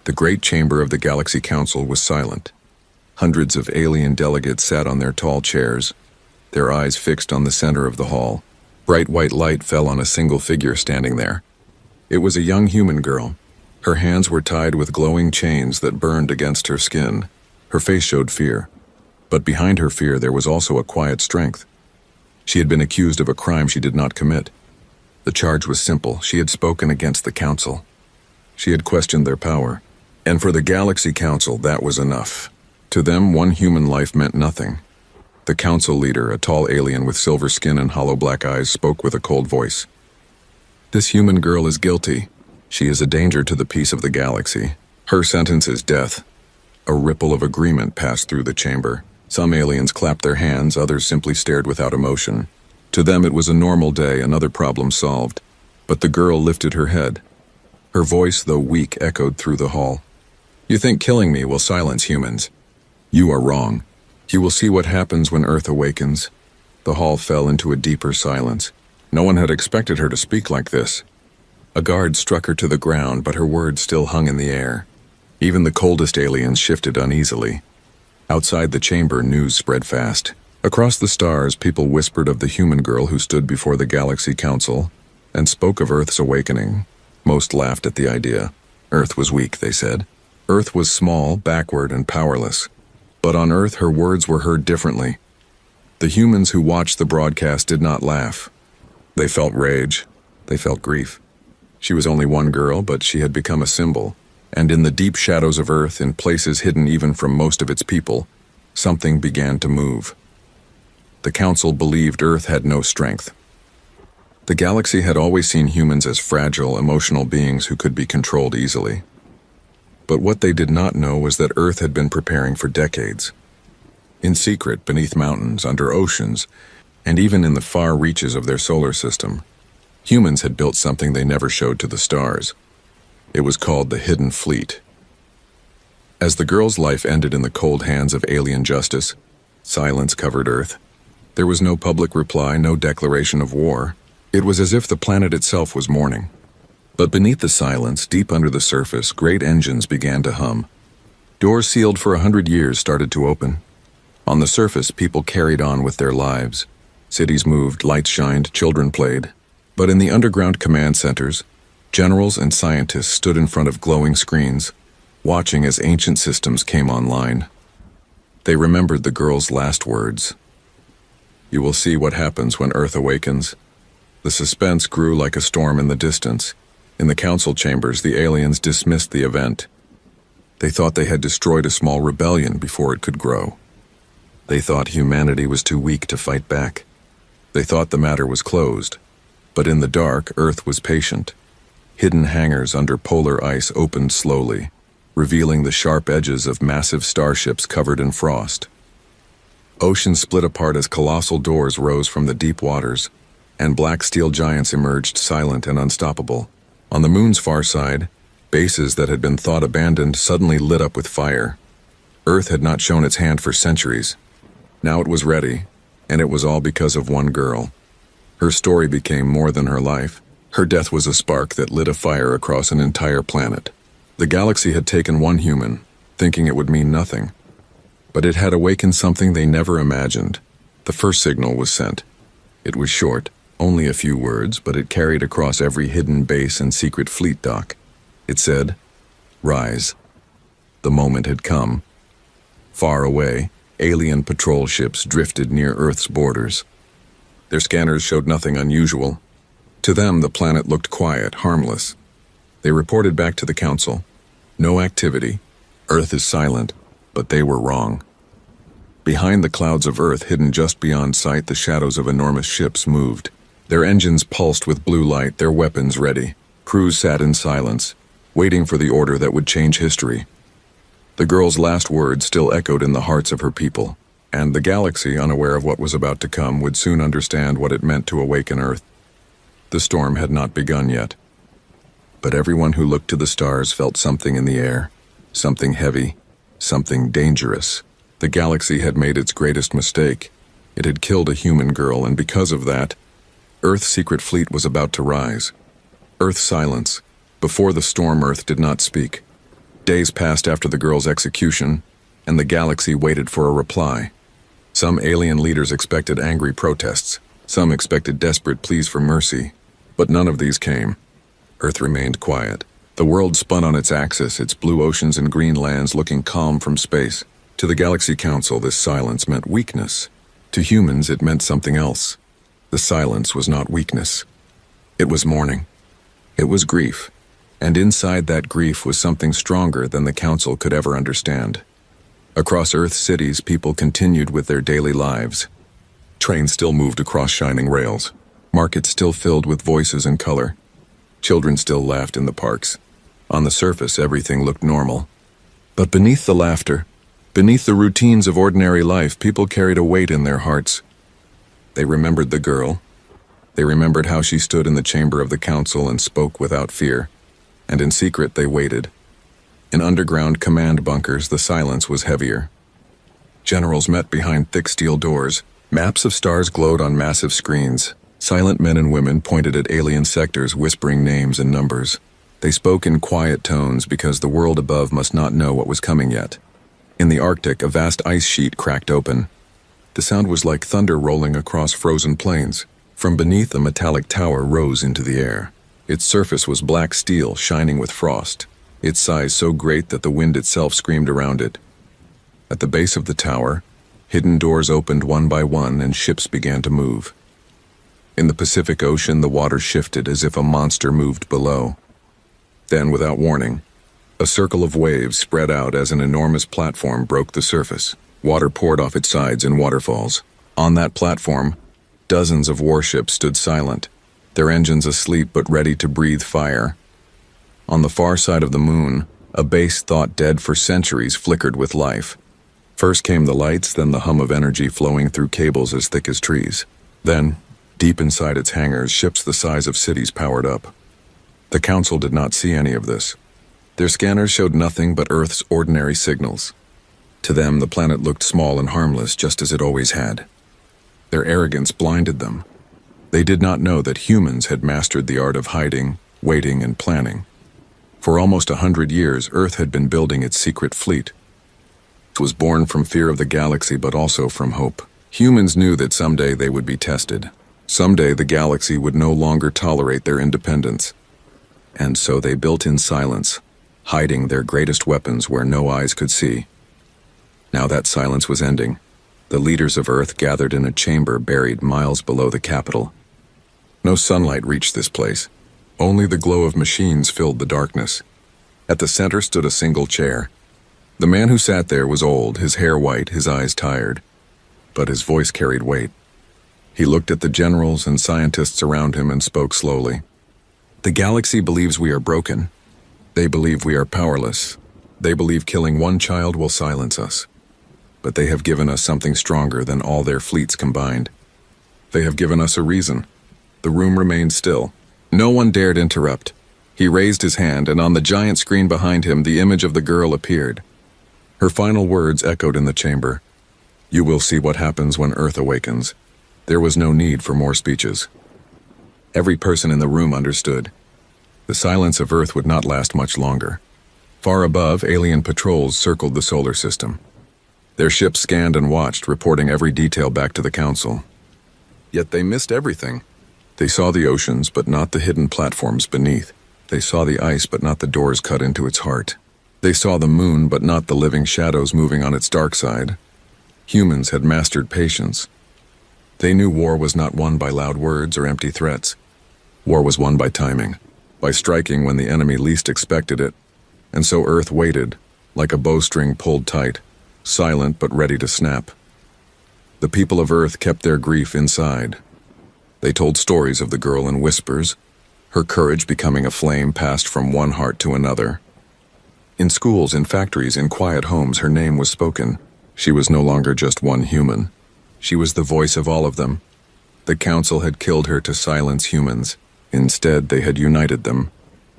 The great chamber of the Galaxy Council was silent. Hundreds of alien delegates sat on their tall chairs, their eyes fixed on the center of the hall. Bright white light fell on a single figure standing there. It was a young human girl. Her hands were tied with glowing chains that burned against her skin. Her face showed fear. But behind her fear there was also a quiet strength. She had been accused of a crime she did not commit. The charge was simple. She had spoken against the Council. She had questioned their power. And for the Galaxy Council, that was enough. To them, one human life meant nothing. The Council leader, a tall alien with silver skin and hollow black eyes, spoke with a cold voice. "This human girl is guilty. She is a danger to the peace of the galaxy. Her sentence is death." A ripple of agreement passed through the chamber. Some aliens clapped their hands, others simply stared without emotion. To them it was a normal day, another problem solved. But the girl lifted her head. Her voice, though weak, echoed through the hall. "You think killing me will silence humans? You are wrong. You will see what happens when Earth awakens." The hall fell into a deeper silence. No one had expected her to speak like this. A guard struck her to the ground, but her words still hung in the air. Even the coldest aliens shifted uneasily. Outside the chamber, news spread fast. Across the stars, people whispered of the human girl who stood before the Galaxy Council and spoke of Earth's awakening. Most laughed at the idea. Earth was weak, they said. Earth was small, backward, and powerless. But on Earth, her words were heard differently. The humans who watched the broadcast did not laugh. They felt rage. They felt grief. She was only one girl, but she had become a symbol. And in the deep shadows of Earth, in places hidden even from most of its people, something began to move. The Council believed Earth had no strength. The galaxy had always seen humans as fragile, emotional beings who could be controlled easily. But what they did not know was that Earth had been preparing for decades. In secret, beneath mountains, under oceans, and even in the far reaches of their solar system, humans had built something they never showed to the stars. It was called the Hidden Fleet. As the girl's life ended in the cold hands of alien justice, silence covered Earth. There was no public reply, no declaration of war. It was as if the planet itself was mourning. But beneath the silence, deep under the surface, great engines began to hum. Doors sealed for 100 years started to open. On the surface, people carried on with their lives. Cities moved, lights shined, children played. But in the underground command centers, generals and scientists stood in front of glowing screens, watching as ancient systems came online. They remembered the girl's last words. "You will see what happens when Earth awakens." The suspense grew like a storm in the distance. In the council chambers, the aliens dismissed the event. They thought they had destroyed a small rebellion before it could grow. They thought humanity was too weak to fight back. They thought the matter was closed. But in the dark, Earth was patient. Hidden hangars under polar ice opened slowly, revealing the sharp edges of massive starships covered in frost. Oceans split apart as colossal doors rose from the deep waters, and black steel giants emerged silent and unstoppable. On the moon's far side, bases that had been thought abandoned suddenly lit up with fire. Earth had not shown its hand for centuries. Now it was ready, and it was all because of one girl. Her story became more than her life. Her death was a spark that lit a fire across an entire planet. The galaxy had taken one human, thinking it would mean nothing. But it had awakened something they never imagined. The first signal was sent. It was short, only a few words, but it carried across every hidden base and secret fleet dock. It said, "Rise." The moment had come. Far away, alien patrol ships drifted near Earth's borders. Their scanners showed nothing unusual. To them, the planet looked quiet, harmless. They reported back to the Council. No activity. Earth is silent, but they were wrong. Behind the clouds of Earth, hidden just beyond sight, the shadows of enormous ships moved. Their engines pulsed with blue light, their weapons ready. Crews sat in silence, waiting for the order that would change history. The girl's last words still echoed in the hearts of her people, and the galaxy, unaware of what was about to come, would soon understand what it meant to awaken Earth. The storm had not begun yet. But everyone who looked to the stars felt something in the air, something heavy, something dangerous. The galaxy had made its greatest mistake. It had killed a human girl, and because of that, Earth's secret fleet was about to rise. Earth's silence. Before the storm, Earth did not speak. Days passed after the girl's execution, and the galaxy waited for a reply. Some alien leaders expected angry protests. Some expected desperate pleas for mercy. But none of these came. Earth remained quiet. The world spun on its axis, its blue oceans and green lands looking calm from space. To the Galaxy Council, this silence meant weakness. To humans, it meant something else. The silence was not weakness. It was mourning. It was grief. And inside that grief was something stronger than the Council could ever understand. Across Earth's cities, people continued with their daily lives. Trains still moved across shining rails. Markets still filled with voices and color. Children still laughed in the parks. On the surface, everything looked normal. But beneath the laughter, beneath the routines of ordinary life, people carried a weight in their hearts. They remembered the girl. They remembered how she stood in the chamber of the council and spoke without fear. And in secret, they waited. In underground command bunkers, the silence was heavier. Generals met behind thick steel doors. Maps of stars glowed on massive screens. Silent men and women pointed at alien sectors, whispering names and numbers. They spoke in quiet tones because the world above must not know what was coming yet. In the Arctic, a vast ice sheet cracked open. The sound was like thunder rolling across frozen plains. From beneath, a metallic tower rose into the air. Its surface was black steel, shining with frost, its size so great that the wind itself screamed around it. At the base of the tower, hidden doors opened one by one and ships began to move. In the Pacific Ocean, the water shifted as if a monster moved below. Then, without warning, a circle of waves spread out as an enormous platform broke the surface. Water poured off its sides in waterfalls. On that platform, dozens of warships stood silent, their engines asleep but ready to breathe fire. On the far side of the moon, a base thought dead for centuries flickered with life. First came the lights, then the hum of energy flowing through cables as thick as trees. Then, deep inside its hangars, ships the size of cities powered up. The Council did not see any of this. Their scanners showed nothing but Earth's ordinary signals. To them, the planet looked small and harmless, just as it always had. Their arrogance blinded them. They did not know that humans had mastered the art of hiding, waiting, and planning. For almost 100 years, Earth had been building its secret fleet. It was born from fear of the galaxy, but also from hope. Humans knew that someday they would be tested. Someday the galaxy would no longer tolerate their independence. And so they built in silence, hiding their greatest weapons where no eyes could see. Now that silence was ending. The leaders of Earth gathered in a chamber buried miles below the capital. No sunlight reached this place. Only the glow of machines filled the darkness. At the center stood a single chair. The man who sat there was old, his hair white, his eyes tired. But his voice carried weight. He looked at the generals and scientists around him and spoke slowly. The galaxy believes we are broken. They believe we are powerless. They believe killing one child will silence us. But they have given us something stronger than all their fleets combined. They have given us a reason. The room remained still. No one dared interrupt. He raised his hand, and on the giant screen behind him, the image of the girl appeared. Her final words echoed in the chamber. You will see what happens when Earth awakens. There was no need for more speeches. Every person in the room understood. The silence of Earth would not last much longer. Far above, alien patrols circled the solar system. Their ships scanned and watched, reporting every detail back to the Council. Yet they missed everything. They saw the oceans, but not the hidden platforms beneath. They saw the ice, but not the doors cut into its heart. They saw the moon, but not the living shadows moving on its dark side. Humans had mastered patience. They knew war was not won by loud words or empty threats. War was won by timing, by striking when the enemy least expected it. And so Earth waited, like a bowstring pulled tight, silent but ready to snap. The people of Earth kept their grief inside. They told stories of the girl in whispers, her courage becoming a flame passed from one heart to another. In schools, in factories, in quiet homes, her name was spoken. She was no longer just one human. She was the voice of all of them. The Council had killed her to silence humans. Instead, they had united them.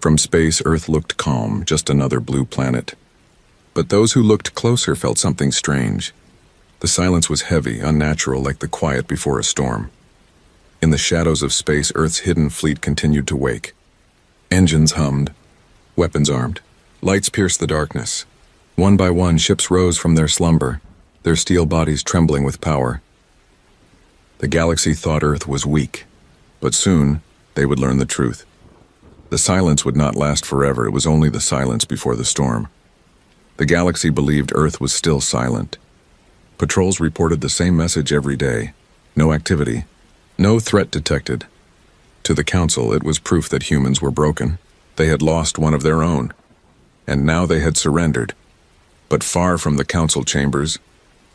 From space, Earth looked calm, just another blue planet. But those who looked closer felt something strange. The silence was heavy, unnatural, like the quiet before a storm. In the shadows of space, Earth's hidden fleet continued to wake. Engines hummed, weapons armed, Lights pierced the darkness. One by one, ships rose from their slumber, their steel bodies trembling with power. The galaxy thought Earth was weak, but soon they would learn the truth. The silence would not last forever. It was only the silence before the storm. The galaxy believed Earth was still silent. Patrols reported the same message every day. No activity. No threat detected. To the Council, it was proof that humans were broken. They had lost one of their own. And now they had surrendered. But far from the Council chambers,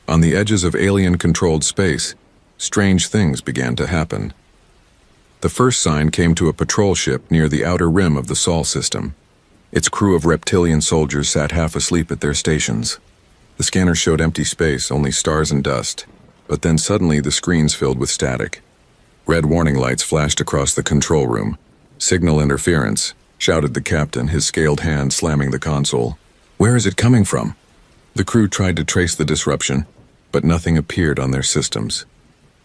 on the edges of alien-controlled space, strange things began to happen. The first sign came to a patrol ship near the outer rim of the Sol system. Its crew of reptilian soldiers sat half asleep at their stations. The scanner showed empty space, only stars and dust. But then suddenly the screens filled with static. Red warning lights flashed across the control room. "Signal interference," shouted the captain, his scaled hand slamming the console. "Where is it coming from?" The crew tried to trace the disruption, but nothing appeared on their systems.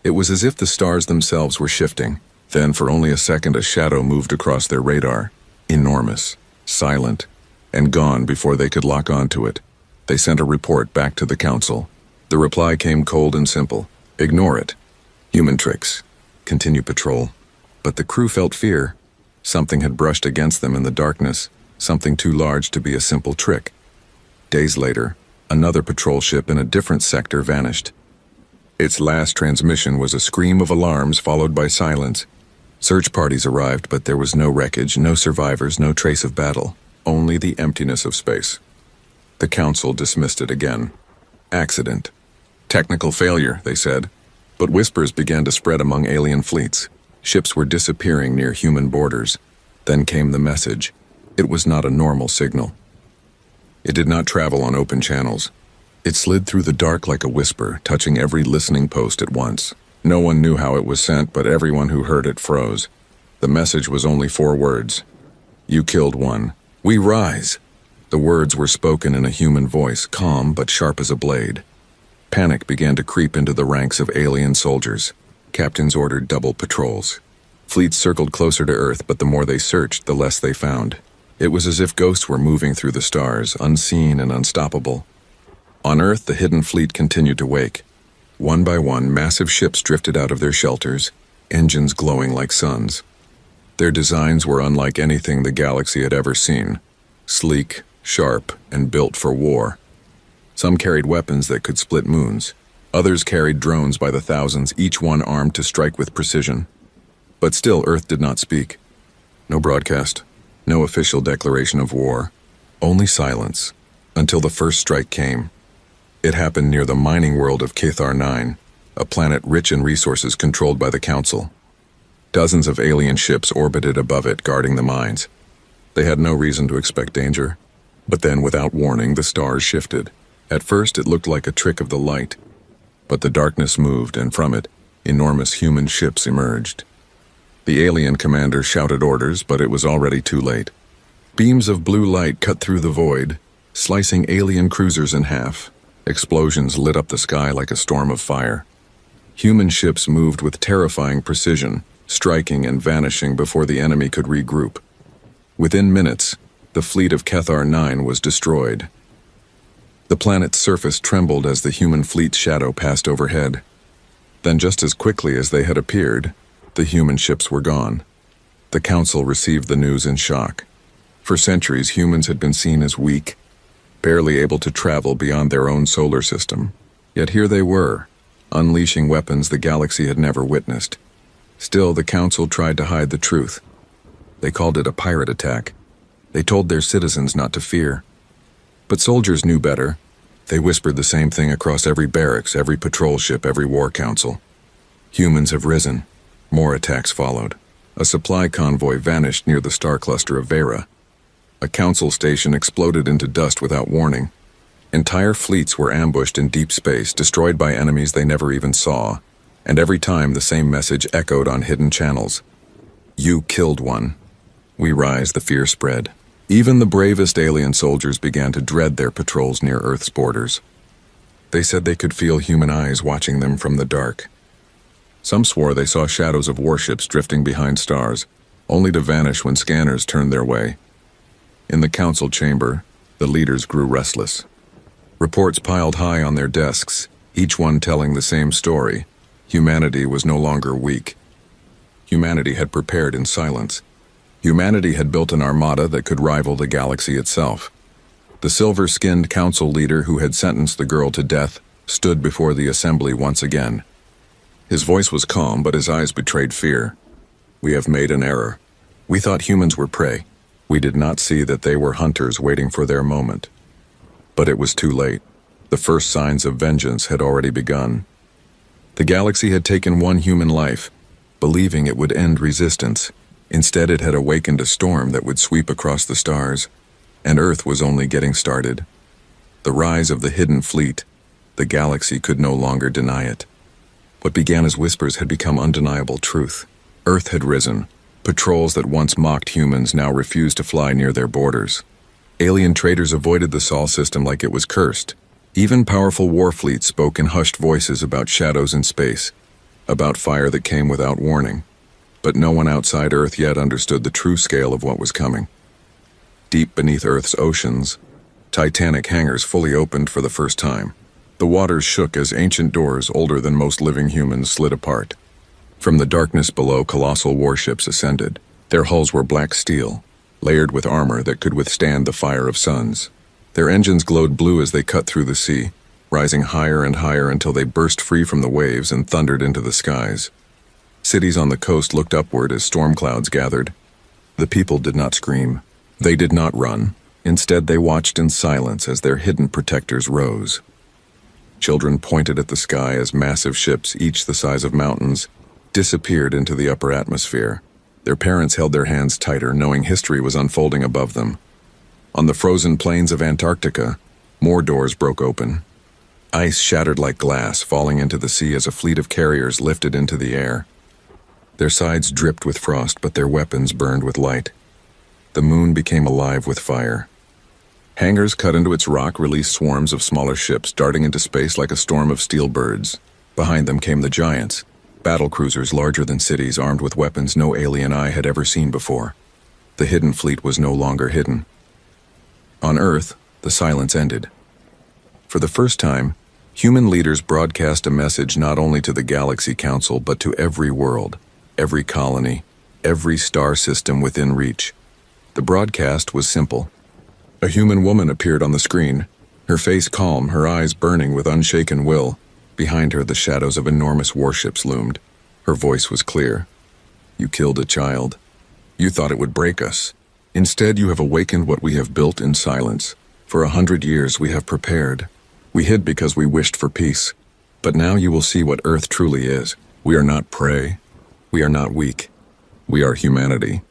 It was as if the stars themselves were shifting. Then, for only a second, a shadow moved across their radar. Enormous, silent, and gone before they could lock onto it. They sent a report back to the Council. The reply came cold and simple. "Ignore it. Human tricks. Continue patrol." But the crew felt fear. Something had brushed against them in the darkness, something too large to be a simple trick. Days later, another patrol ship in a different sector vanished. Its last transmission was a scream of alarms followed by silence. Search parties arrived, but there was no wreckage, no survivors, no trace of battle, only the emptiness of space. The Council dismissed it again. Accident. Technical failure, they said. But whispers began to spread among alien fleets. Ships were disappearing near human borders. Then came the message. It was not a normal signal. It did not travel on open channels. It slid through the dark like a whisper, touching every listening post at once. No one knew how it was sent, but everyone who heard it froze. The message was only 4 words. "You killed one. We rise." The words were spoken in a human voice, calm but sharp as a blade. Panic began to creep into the ranks of alien soldiers. Captains ordered double patrols. Fleets circled closer to Earth, but the more they searched, the less they found. It was as if ghosts were moving through the stars, unseen and unstoppable. On Earth, the hidden fleet continued to wake. One by one, massive ships drifted out of their shelters, engines glowing like suns. Their designs were unlike anything the galaxy had ever seen. Sleek, sharp, and built for war. Some carried weapons that could split moons. Others carried drones by the thousands, each one armed to strike with precision. But still, Earth did not speak. No broadcast, no official declaration of war. Only silence, until the first strike came. It happened near the mining world of Cathar 9, a planet rich in resources controlled by the Council. Dozens of alien ships orbited above it, guarding the mines. They had no reason to expect danger. But then, without warning, the stars shifted. At first, it looked like a trick of the light. But the darkness moved, and from it, enormous human ships emerged. The alien commander shouted orders, but it was already too late. Beams of blue light cut through the void, slicing alien cruisers in half. Explosions lit up the sky like a storm of fire. Human ships moved with terrifying precision, striking and vanishing before the enemy could regroup. Within minutes, the fleet of Cathar 9 was destroyed. The planet's surface trembled as the human fleet's shadow passed overhead. Then, just as quickly as they had appeared, the human ships were gone. The Council received the news in shock. For centuries, humans had been seen as weak, barely able to travel beyond their own solar system. Yet here they were, unleashing weapons the galaxy had never witnessed. Still, the Council tried to hide the truth. They called it a pirate attack. They told their citizens not to fear. But soldiers knew better. They whispered the same thing across every barracks, every patrol ship, every war council. Humans have risen. More attacks followed. A supply convoy vanished near the star cluster of Vera. A council station exploded into dust without warning. Entire fleets were ambushed in deep space, destroyed by enemies they never even saw. And every time the same message echoed on hidden channels. "You killed one. We rise," the fear spread. Even the bravest alien soldiers began to dread their patrols near Earth's borders. They said they could feel human eyes watching them from the dark. Some swore they saw shadows of warships drifting behind stars, only to vanish when scanners turned their way. In the council chamber, The leaders grew restless. Reports piled high on their desks, each one telling the same story. Humanity was no longer weak. Humanity had prepared in silence. Humanity had built an armada that could rival the galaxy itself. The silver-skinned council leader who had sentenced the girl to death stood before the assembly once again. His voice was calm, but his eyes betrayed fear. "We have made an error. We thought humans were prey. We did not see that they were hunters waiting for their moment." But it was too late. The first signs of vengeance had already begun. The galaxy had taken one human life, believing it would end resistance. Instead, it had awakened a storm that would sweep across the stars, and Earth was only getting started. The rise of the hidden fleet. The galaxy could no longer deny it. What began as whispers had become undeniable truth. Earth had risen. Patrols that once mocked humans now refused to fly near their borders. Alien traders avoided the Sol system like it was cursed. Even powerful war fleets spoke in hushed voices about shadows in space, about fire that came without warning. But no one outside Earth yet understood the true scale of what was coming. Deep beneath Earth's oceans, titanic hangars fully opened for the first time. The waters shook as ancient doors older than most living humans slid apart. From the darkness below, colossal warships ascended. Their hulls were black steel, layered with armor that could withstand the fire of suns. Their engines glowed blue as they cut through the sea, rising higher and higher until they burst free from the waves and thundered into the skies. Cities on the coast looked upward as storm clouds gathered. The people did not scream. They did not run. Instead, they watched in silence as their hidden protectors rose. Children pointed at the sky as massive ships, each the size of mountains, disappeared into the upper atmosphere. Their parents held their hands tighter, knowing history was unfolding above them. On the frozen plains of Antarctica, more doors broke open. Ice shattered like glass, falling into the sea as a fleet of carriers lifted into the air. Their sides dripped with frost, but their weapons burned with light. The moon became alive with fire. Hangars cut into its rock released swarms of smaller ships, darting into space like a storm of steel birds. Behind them came the giants, battle cruisers larger than cities, armed with weapons no alien eye had ever seen before. The hidden fleet was no longer hidden. On Earth, the silence ended. For the first time, human leaders broadcast a message not only to the Galaxy Council but to every world, every colony, every star system within reach. The broadcast was simple. A human woman appeared on the screen, her face calm, her eyes burning with unshaken will. Behind her, the shadows of enormous warships loomed. Her voice was clear. "You killed a child. You thought it would break us. Instead, you have awakened what we have built in silence. For 100 years, we have prepared. We hid because we wished for peace. But now you will see what Earth truly is. We are not prey. We are not weak. We are humanity.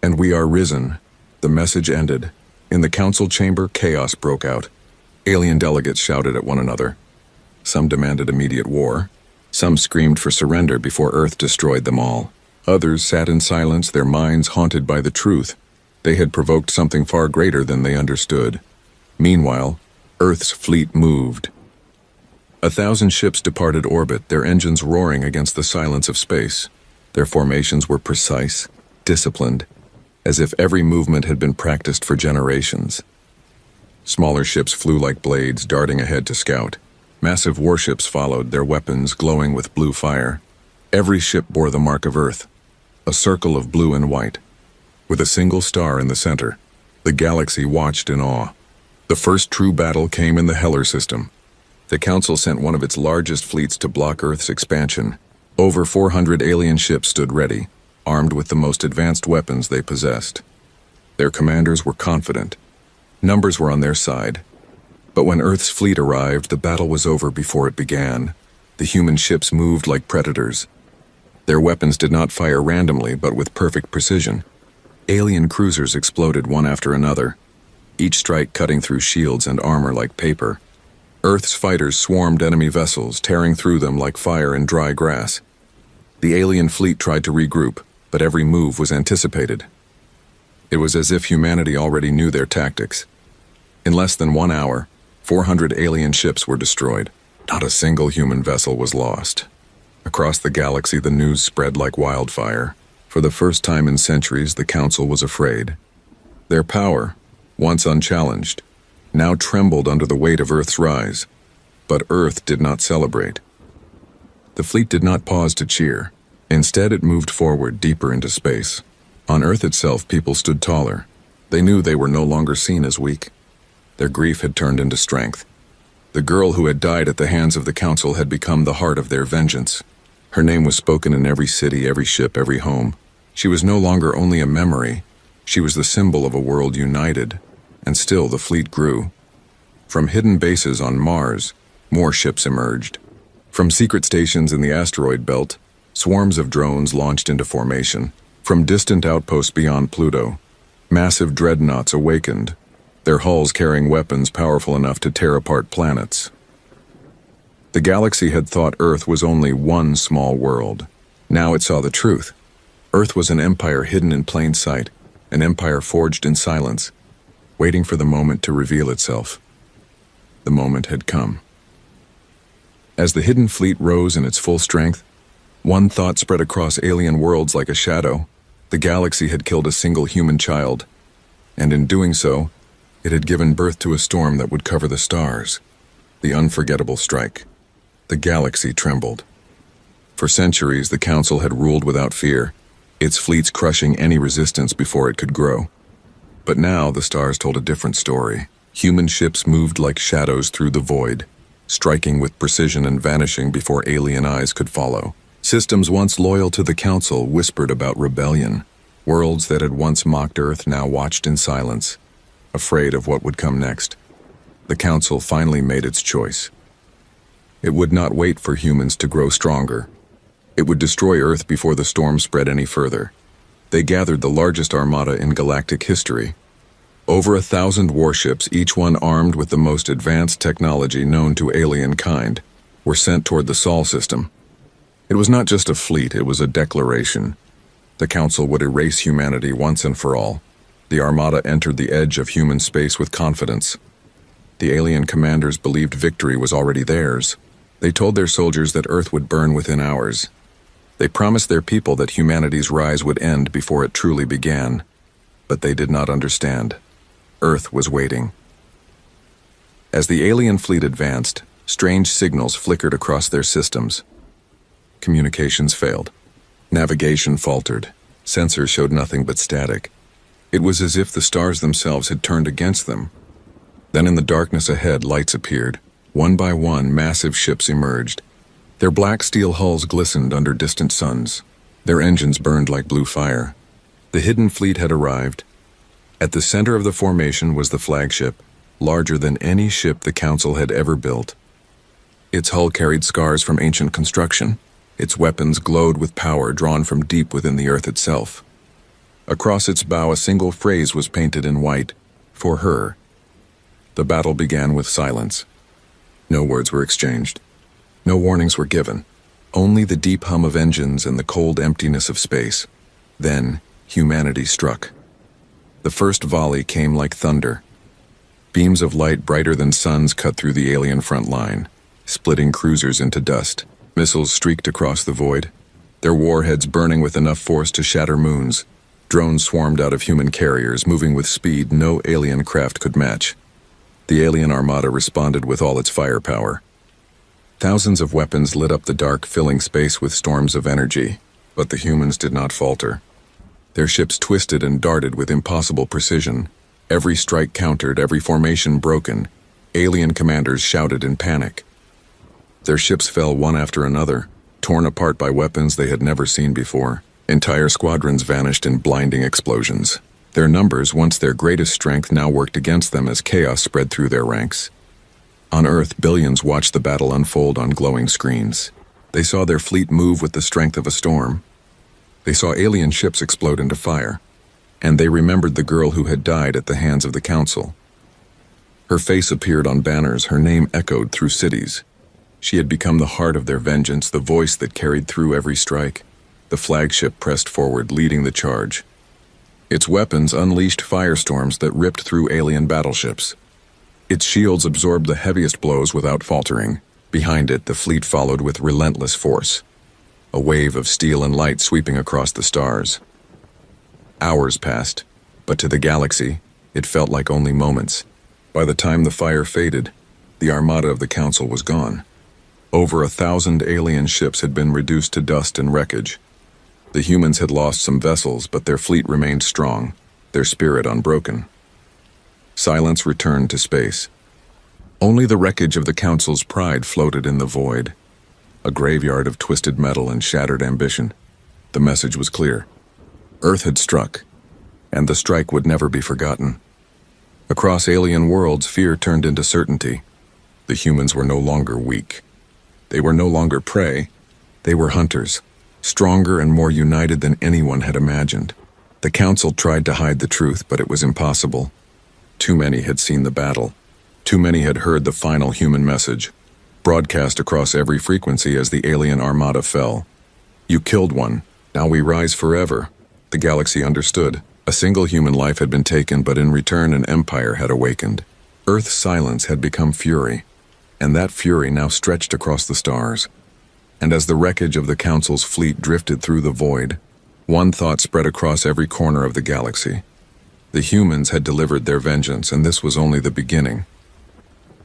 And we are risen." The message ended. In the council chamber, chaos broke out. Alien delegates shouted at one another. Some demanded immediate war. Some screamed for surrender before Earth destroyed them all. Others sat in silence, their minds haunted by the truth. They had provoked something far greater than they understood. Meanwhile, Earth's fleet moved. 1,000 ships departed orbit, their engines roaring against the silence of space. Their formations were precise, disciplined, as if every movement had been practiced for generations. Smaller ships flew like blades, darting ahead to scout. Massive warships followed, their weapons glowing with blue fire. Every ship bore the mark of Earth, a circle of blue and white. With a single star in the center, the galaxy watched in awe. The first true battle came in the Heller system. The Council sent one of its largest fleets to block Earth's expansion. Over 400 alien ships stood ready, armed with the most advanced weapons they possessed. Their commanders were confident. Numbers were on their side. But when Earth's fleet arrived, the battle was over before it began. The human ships moved like predators. Their weapons did not fire randomly, but with perfect precision. Alien cruisers exploded one after another, each strike cutting through shields and armor like paper. Earth's fighters swarmed enemy vessels, tearing through them like fire in dry grass. The alien fleet tried to regroup, but every move was anticipated. It was as if humanity already knew their tactics. In less than 1 hour, 400 alien ships were destroyed. Not a single human vessel was lost. Across the galaxy, the news spread like wildfire. For the first time in centuries, the Council was afraid. Their power, once unchallenged, now trembled under the weight of Earth's rise. But Earth did not celebrate. The fleet did not pause to cheer. Instead, it moved forward deeper into space. On Earth itself, people stood taller. They knew they were no longer seen as weak. Their grief had turned into strength. The girl who had died at the hands of the Council had become the heart of their vengeance. Her name was spoken in every city, every ship, every home. She was no longer only a memory. She was the symbol of a world united. And still the fleet grew. From hidden bases on Mars, more ships emerged. From secret stations in the asteroid belt, swarms of drones launched into formation. From distant outposts beyond Pluto, massive dreadnoughts awakened, their hulls carrying weapons powerful enough to tear apart planets. The galaxy had thought Earth was only one small world. Now it saw the truth. Earth was an empire hidden in plain sight, an empire forged in silence, waiting for the moment to reveal itself. The moment had come. As the hidden fleet rose in its full strength, one thought spread across alien worlds like a shadow. The galaxy had killed a single human child, and in doing so, it had given birth to a storm that would cover the stars. The unforgettable strike. The galaxy trembled. For centuries, the Council had ruled without fear, its fleets crushing any resistance before it could grow. But now the stars told a different story. Human ships moved like shadows through the void, striking with precision and vanishing before alien eyes could follow. Systems once loyal to the Council whispered about rebellion. Worlds that had once mocked Earth now watched in silence, afraid of what would come next. The Council finally made its choice. It would not wait for humans to grow stronger. It would destroy Earth before the storm spread any further. They gathered the largest armada in galactic history. Over 1,000 warships, each one armed with the most advanced technology known to alien kind, were sent toward the Sol system. It was not just a fleet, it was a declaration. The Council would erase humanity once and for all. The Armada entered the edge of human space with confidence. The alien commanders believed victory was already theirs. They told their soldiers that Earth would burn within hours. They promised their people that humanity's rise would end before it truly began. But they did not understand. Earth was waiting. As the alien fleet advanced, strange signals flickered across their systems. Communications failed. Navigation faltered. Sensors showed nothing but static. It was as if the stars themselves had turned against them. Then in the darkness ahead, lights appeared. One by one, massive ships emerged. Their black steel hulls glistened under distant suns. Their engines burned like blue fire. The hidden fleet had arrived. At the center of the formation was the flagship, larger than any ship the Council had ever built. Its hull carried scars from ancient construction. Its weapons glowed with power drawn from deep within the Earth itself. Across its bow, a single phrase was painted in white, "For her." The battle began with silence. No words were exchanged. No warnings were given. Only the deep hum of engines and the cold emptiness of space. Then, humanity struck. The first volley came like thunder. Beams of light brighter than suns cut through the alien front line, splitting cruisers into dust. Missiles streaked across the void, their warheads burning with enough force to shatter moons. Drones swarmed out of human carriers, moving with speed no alien craft could match. The alien armada responded with all its firepower. Thousands of weapons lit up the dark, filling space with storms of energy, but the humans did not falter. Their ships twisted and darted with impossible precision. Every strike countered, every formation broken. Alien commanders shouted in panic. Their ships fell one after another, torn apart by weapons they had never seen before. Entire squadrons vanished in blinding explosions. Their numbers, once their greatest strength, now worked against them as chaos spread through their ranks. On Earth, billions watched the battle unfold on glowing screens. They saw their fleet move with the strength of a storm. They saw alien ships explode into fire. And they remembered the girl who had died at the hands of the Council. Her face appeared on banners, her name echoed through cities. She had become the heart of their vengeance, the voice that carried through every strike. The flagship pressed forward, leading the charge. Its weapons unleashed firestorms that ripped through alien battleships. Its shields absorbed the heaviest blows without faltering. Behind it, the fleet followed with relentless force. A wave of steel and light sweeping across the stars. Hours passed, but to the galaxy, it felt like only moments. By the time the fire faded, the armada of the Council was gone. Over 1,000 alien ships had been reduced to dust and wreckage. The humans had lost some vessels, but their fleet remained strong, their spirit unbroken. Silence returned to space. Only the wreckage of the Council's pride floated in the void, a graveyard of twisted metal and shattered ambition. The message was clear. Earth had struck, and the strike would never be forgotten. Across alien worlds, fear turned into certainty. The humans were no longer weak. They were no longer prey. They were hunters, stronger and more united than anyone had imagined. The Council tried to hide the truth, but it was impossible. Too many had seen the battle. Too many had heard the final human message, broadcast across every frequency as the alien armada fell. You killed one. Now we rise forever. The galaxy understood. A single human life had been taken, but in return an empire had awakened. Earth's silence had become fury, and that fury now stretched across the stars. And as the wreckage of the Council's fleet drifted through the void, one thought spread across every corner of the galaxy. The humans had delivered their vengeance, and this was only the beginning.